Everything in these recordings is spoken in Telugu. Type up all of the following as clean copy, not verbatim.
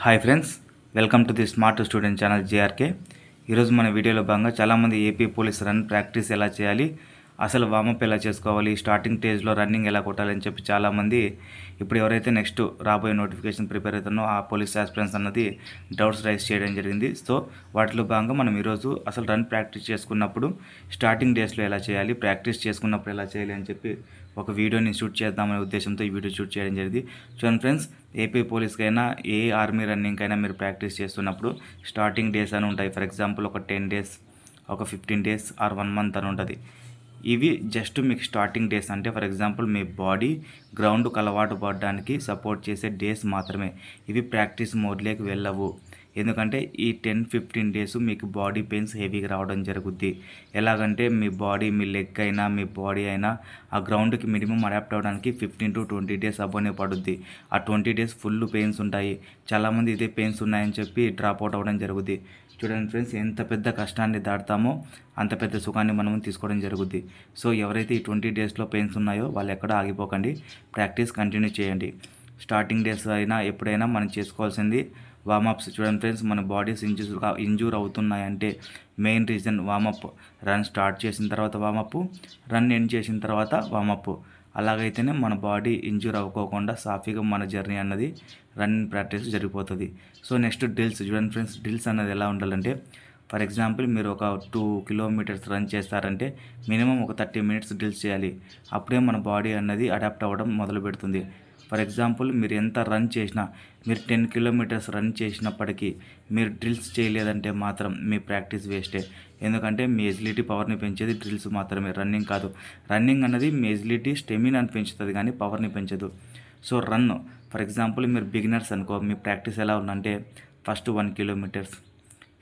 Hi friends, welcome to the smart student channel JRK. ఈరోజు మన వీడియోలో భాగంగా చాలామంది ఏపీ పోలీస్ రన్ ప్రాక్టీస్ ఎలా చేయాలి, అసలు వామప్ ఎలా చేసుకోవాలి, స్టార్టింగ్ స్టేజ్లో రన్నింగ్ ఎలా కొట్టాలని చెప్పి చాలామంది ఇప్పుడు ఎవరైతే నెక్స్ట్ రాబోయే నోటిఫికేషన్ ప్రిపేర్ అవుతానో ఆ పోలీస్ ఆస్పిరెంట్స్ అన్నది డౌట్స్ రైజ్ చేయడం జరిగింది. సో వాటిలో భాగంగా మనం ఈరోజు అసలు రన్ ప్రాక్టీస్ చేసుకున్నప్పుడు స్టార్టింగ్ డేస్లో ఎలా చేయాలి, ప్రాక్టీస్ చేసుకున్నప్పుడు ఎలా చేయాలి అని చెప్పి ఒక వీడియోని షూట్ చేద్దామనే ఉద్దేశంతో ఈ వీడియో షూట్ చేయడం జరిగింది. చూడండి ఫ్రెండ్స్, ఏపీ పోలీస్కైనా ఏ ఆర్మీ రన్నింగ్కైనా మీరు ప్రాక్టీస్ చేస్తున్నప్పుడు స్టార్టింగ్ డేస్ అని ఉంటాయి. ఫర్ ఎగ్జాంపుల్ ఒక 10 days, ఒక 15 days ఆర్ 1 month అని ఉంటుంది. ఇవి జస్ట్ మీకు స్టార్టింగ్ డేస్, అంటే ఫర్ ఎగ్జాంపుల్ మీ బాడీ గ్రౌండ్కి అలవాటు పడడానికి సపోర్ట్ చేసే డేస్ మాత్రమే. ఇవి ప్రాక్టీస్ మోడ్లోకి వెళ్ళవు. ఎందుకంటే ఈ 10-15 days మీకు బాడీ పెయిన్స్ హెవీగా రావడం జరుగుద్ది. ఎలాగంటే మీ బాడీ, మీ లెగ్ అయినా మీ బాడీ అయినా ఆ గ్రౌండ్కి మినిమం అడాప్ట్ అవ్వడానికి 15 to 20 days అబ్బోనే పడుద్ది. ఆ 20 days ఫుల్ పెయిన్స్ ఉంటాయి. చాలామంది ఇదే పెయిన్స్ ఉన్నాయని చెప్పి డ్రాప్ అవుట్ అవ్వడం జరుగుద్ది. చూడండి ఫ్రెండ్స్, ఎంత పెద్ద కష్టాన్ని దాటుతామో అంత పెద్ద సుఖాన్ని మనం తీసుకోవడం జరుగుద్ది. సో ఎవరైతే ఈ 20 daysలో పెయిన్స్ ఉన్నాయో వాళ్ళు ఎక్కడ ఆగిపోకండి, ప్రాక్టీస్ కంటిన్యూ చేయండి. స్టార్టింగ్ డేస్ అయినా ఎప్పుడైనా మనం చేసుకోవాల్సింది వామప్స్. చూడండి ఫ్రెండ్స్, మన బాడీస్ ఇంజూర్ అవుతున్నాయంటే main reason warmup. Run start చేసిన తర్వాత వామప్, రన్ ఎండ్ చేసిన తర్వాత వామప్. అలాగైతేనే మన బాడీ ఇంజూర్ అవ్వకోకుండా సాఫీగా మన జర్నీ అన్నది రన్నింగ్ ప్రాక్టీస్ జరిగిపోతుంది. So next drills. చూడండి ఫ్రెండ్స్, డ్రిల్స్ అన్నది ఎలా ఉండాలంటే ఫర్ ఎగ్జాంపుల్ మీరు ఒక 2 kilometers రన్ చేస్తారంటే మినిమం ఒక 30 minutes డ్రిల్స్ చేయాలి. అప్పుడే మన బాడీ అన్నది అడాప్ట్ అవ్వడం మొదలు పెడుతుంది. ఫర్ ఎగ్జాంపుల్ మీరు ఎంత రన్ చేసినా, మీరు 10 kilometers రన్ చేసినప్పటికీ మీరు డ్రిల్స్ చేయలేదంటే మాత్రం మీ ప్రాక్టీస్ వేస్టే. ఎందుకంటే మీ ఎజిలిటీ పవర్ని పెంచేది డ్రిల్స్ మాత్రమే, రన్నింగ్ కాదు. రన్నింగ్ అన్నది మీ ఎజిలిటీ స్టెమినాని పెంచుతుంది కానీ పవర్ని పెంచదు. సో రన్, ఫర్ ఎగ్జాంపుల్ మీరు బిగినర్స్ అనుకో, మీ ప్రాక్టీస్ ఎలా ఉందంటే ఫస్ట్ 1 kilometers,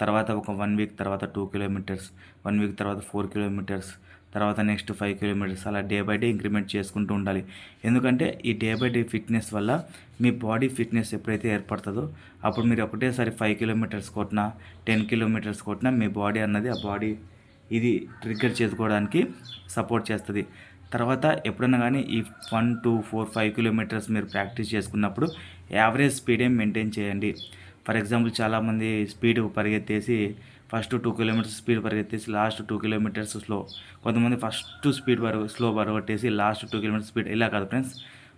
తర్వాత ఒక 1 week తర్వాత 2 kilometers, 1 week తర్వాత 4 kilometers, తర్వాత నెక్స్ట్ 5 kilometers, అలా డే బై డే ఇంక్రిమెంట్ చేసుకుంటూ ఉండాలి. ఎందుకంటే ఈ డే బై డే ఫిట్నెస్ వల్ల మీ బాడీ ఫిట్నెస్ ఎప్పుడైతే ఏర్పడుతుందో అప్పుడు మీరు ఒకటేసారి 5 kilometers కొట్టినా 10 kilometers కొట్టినా మీ బాడీ అన్నది ఆ బాడీ ఇది ట్రిగ్గర్ చేసుకోవడానికి సపోర్ట్ చేస్తుంది. తర్వాత ఎప్పుడైనా కానీ ఈ 1, 2, 4, 5 kilometers మీరు ప్రాక్టీస్ చేసుకున్నప్పుడు యావరేజ్ స్పీడే మెయింటైన్ చేయండి. ఫర్ ఎగ్జాంపుల్ చాలామంది స్పీడ్ పరిగెత్తేసి ఫస్ట్ 2 kilometers స్పీడ్ పరిగెత్తేసి లాస్ట్ 2 kilometers స్లో, కొంతమంది ఫస్ట్ స్పీడ్ స్లో పరిగెట్టేసి లాస్ట్ 2 kilometers స్పీడ్. ఇలా కాదు ఫ్రెండ్స్.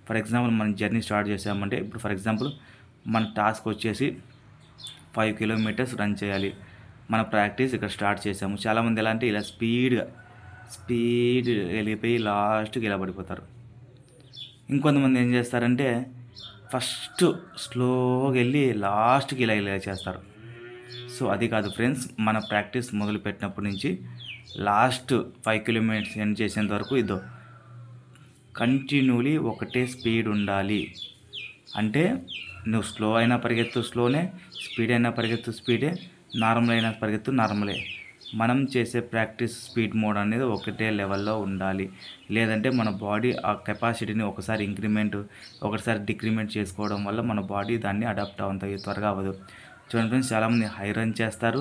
ఫర్ ఎగ్జాంపుల్ మనం జర్నీ స్టార్ట్ చేసామంటే ఇప్పుడు ఫర్ ఎగ్జాంపుల్ మన టాస్క్ వచ్చేసి 5 kilometers రన్ చేయాలి. మన ప్రాక్టీస్ ఇక్కడ స్టార్ట్ చేసాము. చాలామంది ఎలా అంటే ఇలా స్పీడ్ వెళ్ళిపోయి లాస్ట్కి ఇలా పడిపోతారు. ఇంకొంతమంది ఏం చేస్తారంటే ఫస్ట్ స్లోగా వెళ్ళి లాస్ట్కి ఇలా చేస్తారు. సో అది కాదు ఫ్రెండ్స్, మన ప్రాక్టీస్ మొదలు పెట్టినప్పటి నుంచి లాస్ట్ 5 kilometers ఎండ్ చేసేంత వరకు ఇదో కంటిన్యూలీ ఒకటే స్పీడ్ ఉండాలి. అంటే నువ్వు స్లో అయినా పరిగెత్తు స్లోనే, స్పీడ్ అయినా పరిగెత్తు స్పీడే, నార్మల్ అయినా పరిగెత్తు నార్మలే. మనం చేసే ప్రాక్టీస్ స్పీడ్ మోడ్ అనేది ఒకటే లెవెల్లో ఉండాలి. లేదంటే మన బాడీ ఆ కెపాసిటీని ఒకసారి ఇంక్రిమెంట్ ఒకసారి డిక్రిమెంట్ చేసుకోవడం వల్ల మన బాడీ దాన్ని అడాప్ట్ అవుతుంది, త్వరగా అవ్వదు. చూడండి ఫ్రెండ్స్, చాలామంది హై రన్ చేస్తారు,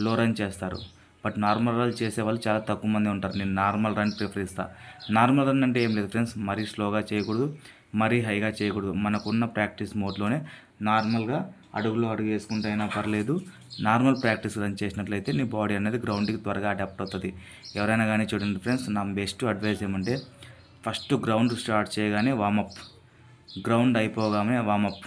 లో రన్ చేస్తారు. బట్ నార్మల్ రన్ చేసే వాళ్ళు చాలా తక్కువ మంది ఉంటారు. నేను నార్మల్ రన్ ప్రిఫర్ ఇస్తాను. నార్మల్ రన్ అంటే ఏం లేదు ఫ్రెండ్స్, మరీ స్లోగా చేయకూడదు, మరీ హైగా చేయకూడదు. మనకున్న ప్రాక్టీస్ మోడ్లోనే నార్మల్గా అడుగులో అడుగు వేసుకుంటే అయినా పర్లేదు, నార్మల్ ప్రాక్టీస్ రన్ చేసినట్లయితే నీ బాడీ అనేది గ్రౌండ్కి త్వరగా అడాప్ట్ అవుతుంది. ఎవరైనా కానీ చూడండి ఫ్రెండ్స్, నా బెస్ట్ అడ్వైస్ ఏమంటే ఫస్ట్ గ్రౌండ్ స్టార్ట్ చేయగానే వామప్, గ్రౌండ్ అయిపోగానే వామప్,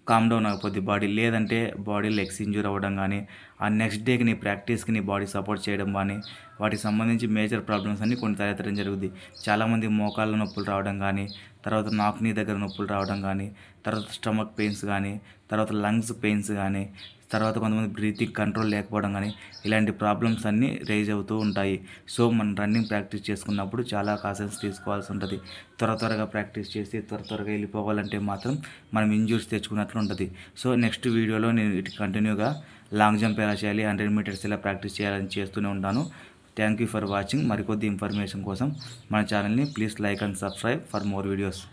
కామ్ డౌన్ అయిపోద్ది బాడీ. లేదంటే బాడీ లెగ్స్ ఇంజూర్ అవ్వడం కానీ, ఆ నెక్స్ట్ డేకి నీ ప్రాక్టీస్కి నీ బాడీ సపోర్ట్ చేయడం కానీ, వాటికి సంబంధించి మేజర్ ప్రాబ్లమ్స్ అన్నీ కొన్ని తలెత్తడం జరుగుతుంది. చాలామంది మోకాళ్ళ నొప్పులు రావడం కానీ, తర్వాత నాక్ నీ దగ్గర నొప్పులు రావడం కానీ, తర్వాత స్టమక్ పెయిన్స్ కానీ, తర్వాత లంగ్స్ పెయిన్స్ కానీ, తర్వాత కొంతమంది బ్రీతింగ్ కంట్రోల్ లేకపోవడం కానీ, ఇలాంటి ప్రాబ్లమ్స్ అన్నీ రైజ్ అవుతూ ఉంటాయి. సో మనం రన్నింగ్ ప్రాక్టీస్ చేసుకున్నప్పుడు చాలా కాషన్స్ తీసుకోవాల్సి ఉంటుంది. త్వరగా ప్రాక్టీస్ చేసి త్వరగా వెళ్ళిపోవాలంటే మాత్రం మనం ఇంజూర్స్ తెచ్చుకున్నట్లు ఉంటుంది. సో నెక్స్ట్ వీడియోలో నేను ఇటు కంటిన్యూగా లాంగ్ జంప్ ఎలా చేయాలి, 100 meters ఎలా ప్రాక్టీస్ చేయాలని చేస్తూనే ఉంటాను. Thank you for watching. మరికొద్ది ఇన్ఫర్మేషన్ కోసం మన ఛానల్ని please like and subscribe for more videos.